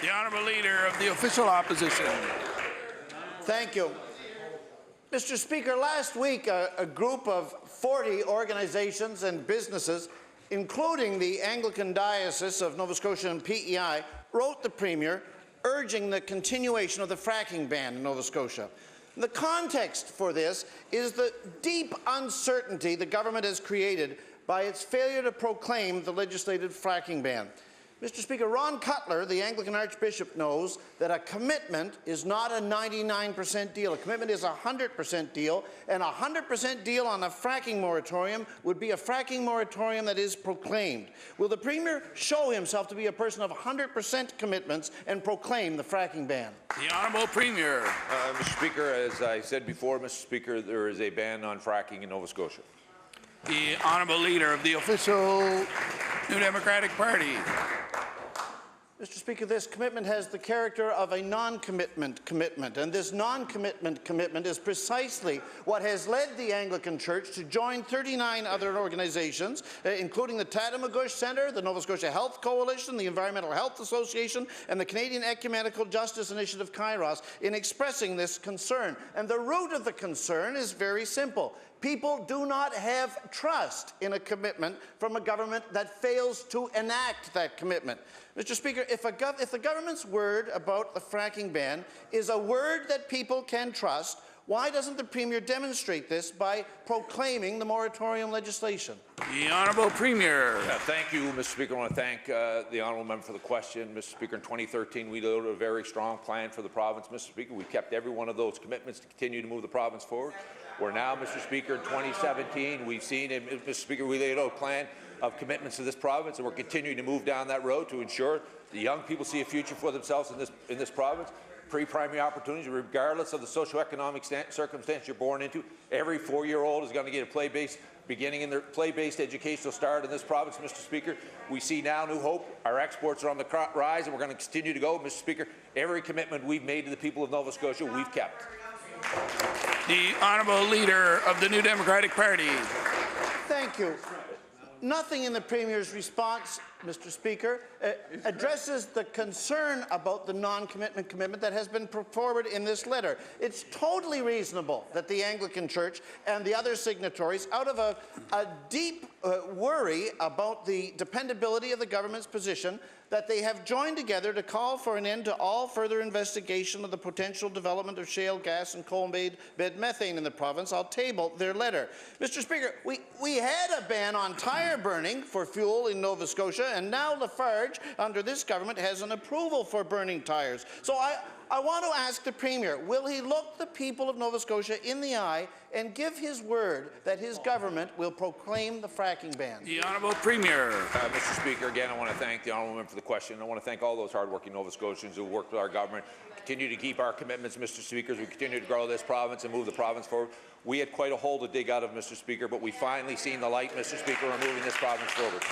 The Honourable Leader of the Official Opposition. Thank you. Mr. Speaker, last week a group of 40 organizations and businesses, including the Anglican Diocese of Nova Scotia and PEI, wrote the Premier urging the continuation of the fracking ban in Nova Scotia. The context for this is the deep uncertainty the government has created by its failure to proclaim the legislated fracking ban. Mr. Speaker, Ron Cutler, the Anglican Archbishop, knows that a commitment is not a 99% deal. A commitment is a 100% deal, and a 100% deal on a fracking moratorium would be a fracking moratorium that is proclaimed. Will the Premier show himself to be a person of 100% commitments and proclaim the fracking ban? The Honourable Premier. Mr. Speaker, as I said before, Mr. Speaker, there is a ban on fracking in Nova Scotia. The Honourable Leader of the Official New Democratic Party. Mr. Speaker, this commitment has the character of a non-commitment commitment, and this non-commitment commitment is precisely what has led the Anglican Church to join 39 other organizations, including the Tatamagouche Centre, the Nova Scotia Health Coalition, the Environmental Health Association, and the Canadian Ecumenical Justice Initiative, Kairos, in expressing this concern. And the root of the concern is very simple. People do not have trust in a commitment from a government that fails to enact that commitment. Mr. Speaker, if the government's word about the fracking ban is a word that people can trust, why doesn't the Premier demonstrate this by proclaiming the moratorium legislation? The Honourable Premier. Thank you, Mr. Speaker. I want to thank the honourable member for the question. Mr. Speaker, in 2013, we laid out a very strong plan for the province. Mr. Speaker, we kept every one of those commitments to continue to move the province forward. We're now, Mr. Speaker, in 2017, we've seen, Mr. Speaker, we laid out a plan of commitments to this province, and we're continuing to move down that road to ensure the young people see a future for themselves in this province. Pre-primary opportunities, regardless of the socioeconomic circumstance you're born into. Every 4-year-old is going to get a play-based, beginning in their play-based educational start in this province, Mr. Speaker. We see now new hope. Our exports are on the rise, and we're going to continue to go, Mr. Speaker. Every commitment we've made to the people of Nova Scotia, we've kept. The Honourable Leader of the New Democratic Party. Thank you. Nothing in the Premier's response, Mr. Speaker, addresses the concern about the non-commitment commitment that has been put forward in this letter. It's totally reasonable that the Anglican Church and the other signatories, out of a deep worry about the dependability of the government's position, that they have joined together to call for an end to all further investigation of the potential development of shale gas and coal-bed methane in the province. I'll table their letter. Mr. Speaker, we had a ban on tyre burning for fuel in Nova Scotia, and now Lafarge, under this government, has an approval for burning tyres. So I want to ask the Premier, will he look the people of Nova Scotia in the eye and give his word that his government will proclaim the fracking ban? The Honourable Premier. Mr. Speaker, again, I want to thank the honourable member for the question. I want to thank all those hardworking Nova Scotians who worked with our government, continue to keep our commitments, Mr. Speaker, as we continue to grow this province and move the province forward. We had quite a hole to dig out of, Mr. Speaker, but we finally seen the light, Mr. Speaker, and moving this province forward.